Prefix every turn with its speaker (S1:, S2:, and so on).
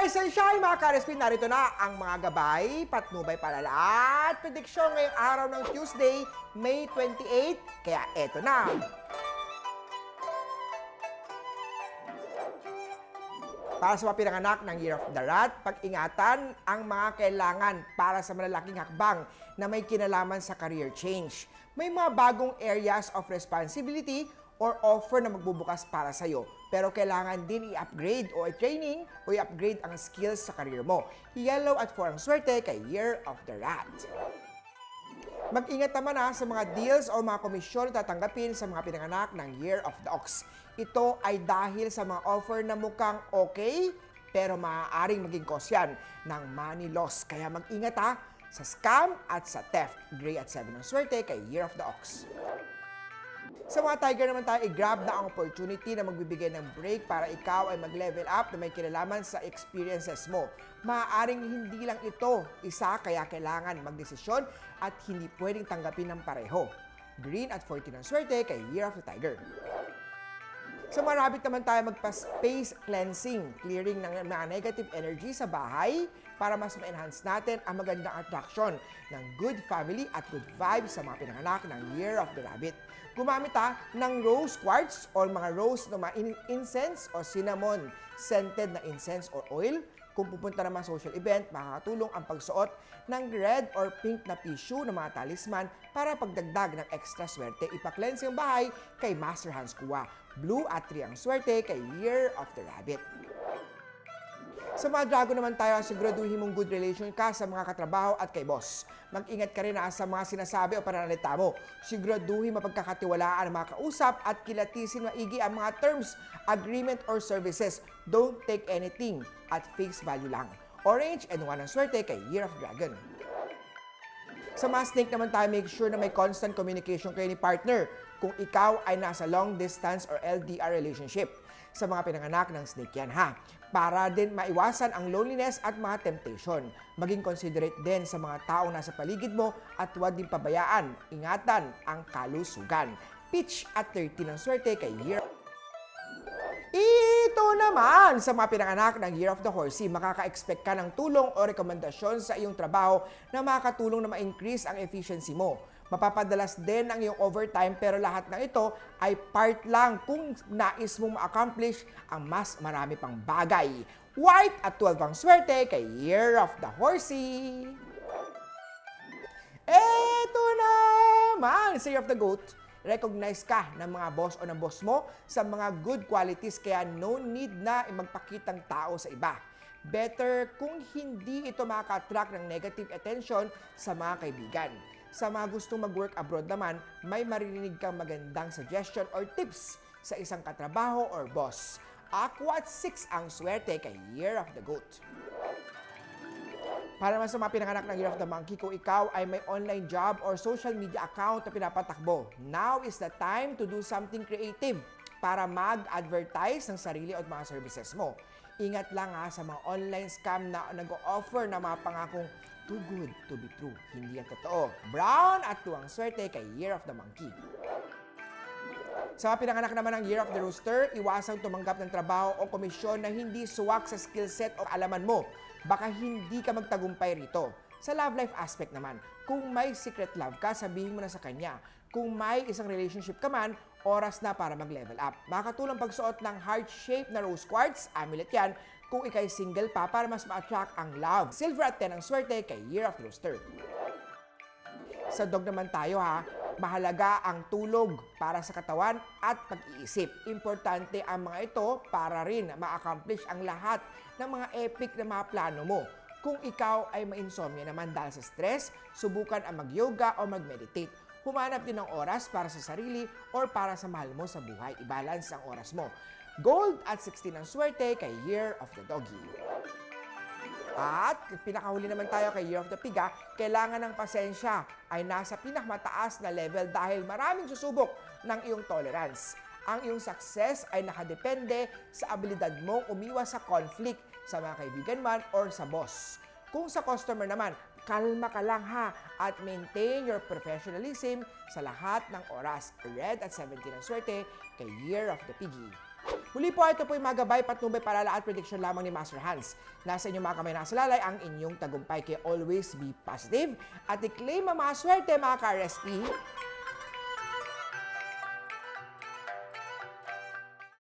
S1: Mga essential, mga ka-RSP, narito na ang mga gabay, patnubay, palala at prediksyon ngayong araw ng Tuesday, May 28. Kaya eto na. Para sa mga pinanganak ng Year of the Rat, pag-ingatan ang mga kailangan para sa malalaking hakbang na may kinalaman sa career change. May mga bagong areas of responsibility or offer na magbubukas para sa'yo. Pero kailangan din i-upgrade o i-training o i-upgrade ang skills sa career mo. Yellow at 4 ang swerte kay Year of the Rat. Mag-ingat naman sa mga deals o mga komisyon na tatanggapin sa mga pinanganak ng Year of the Ox. Ito ay dahil sa mga offer na mukhang okay, pero maaaring maging cause yan ng money loss. Kaya mag-ingat sa scam at sa theft. Gray at 7 ang swerte kay Year of the Ox. Sa mga Tiger naman tayo, i-grab na ang opportunity na magbibigay ng break para ikaw ay mag-level up na may kinalaman sa experiences mo. Maaaring hindi lang ito isa, kaya kailangan magdesisyon at hindi pwedeng tanggapin ng pareho. Green at 14 ang swerte kay Year of the Tiger. Sa mga rabbit naman tayo, magpa-space cleansing, clearing ng mga negative energy sa bahay para mas ma-enhance natin ang magandang attraction ng good family at good vibes sa mga pinanganak ng Year of the Rabbit. Gumamit ng rose quartz o mga rose na mga incense o cinnamon scented na incense or oil. Kung pupunta naman sa social event, makakatulong ang pagsuot ng red or pink na tissue ng mga talisman para pagdagdag ng extra swerte. Ipa-cleanse yung bahay kay Master Hans Kua. Blue at 3 ang swerte kay Year of the Rabbit. Sa mga Dragon naman tayo, siguraduhin mong good relation ka sa mga katrabaho at kay boss. Mag-ingat ka rin sa mga sinasabi o pananalita mo. Siguraduhin mapagkakatiwalaan ang mga kausap at kilatisin maigi ang mga terms, agreement or services. Don't take anything at face value lang. Orange and 1 ang swerte kay Year of Dragon. Sa mga snake naman tayo, make sure na may constant communication kayo ni partner kung ikaw ay nasa long distance or LDR relationship. Sa mga pinanganak ng snake yan para din maiwasan ang loneliness at mga temptation. Maging considerate din sa mga taong nasa paligid mo at huwag din pabayaan, ingatan ang kalusugan. Peach at 13 ang swerte kay Year. Ito naman sa mga pinanganak ng Year of the Horsey, makaka-expect ka ng tulong o rekomendasyon sa iyong trabaho na makakatulong na ma-increase ang efficiency mo. Mapapadalas din ang iyong overtime pero lahat ng ito ay part lang kung nais mong ma-accomplish ang mas marami pang bagay. White at 12 ang swerte kay Year of the Horsey. Eto naman sa Year of the Goat. Recognize ka ng mga boss o ng boss mo sa mga good qualities kaya no need na magpakitang tao sa iba. Better kung hindi ito makaka-attract ng negative attention sa mga kaibigan. Sa mga gustong mag-work abroad naman, may maririnig kang magandang suggestion or tips sa isang katrabaho or boss. Aqua at 6 ang swerte kay Year of the Goat. Para naman sa mga pinanganak ng Year of the Monkey, kung ikaw ay may online job or social media account na pinapatakbo, now is the time to do something creative para mag-advertise ng sarili at mga services mo. Ingat lang sa mga online scam na nag-o-offer na mga pangakong too good to be true. Hindi yan totoo. Brown at 2 ang swerte kay Year of the Monkey. Sa mga pinanganak naman ng Year of the Rooster, iwasang tumanggap ng trabaho o komisyon na hindi suwak sa skill set o alaman mo. Baka hindi ka magtagumpay rito. Sa love life aspect naman, kung may secret love ka, sabihin mo na sa kanya. Kung may isang relationship ka man, oras na para mag-level up. Makakatulong pagsuot ng heart-shaped na rose quartz, amulet yan, kung ikay single pa para mas ma-attract ang love. Silver at 10 ang swerte kay Year of the Rooster. Sa dog naman tayo mahalaga ang tulog para sa katawan at pag-iisip. Importante ang mga ito para rin ma-accomplish ang lahat ng mga epic na mga plano mo. Kung ikaw ay ma-insomnia naman dahil sa stress, subukan ang mag-yoga o mag-meditate. Humanap din ng oras para sa sarili or para sa mahal mo sa buhay. I-balance ang oras mo. Gold at 16 ang swerte kay Year of the Doggy. At pinakahuli naman tayo kay Year of the Pig. Kailangan ng pasensya ay nasa pinakamataas na level dahil maraming susubok ng iyong tolerance. Ang iyong success ay nakadepende sa abilidad mong umiwas sa conflict sa mga kaibigan man or sa boss. Kung sa customer naman, kalma ka lang at maintain your professionalism sa lahat ng oras. Red at 17 ang swerte kay Year of the Piggy. Muli po, ito po yung mga gabay, patnubay, palala at prediction lamang ni Master Hans. Nasa inyong mga kamay nakasalalay ang inyong tagumpay, kaya always be positive at i-claim ang mga swerte mga ka-RSP.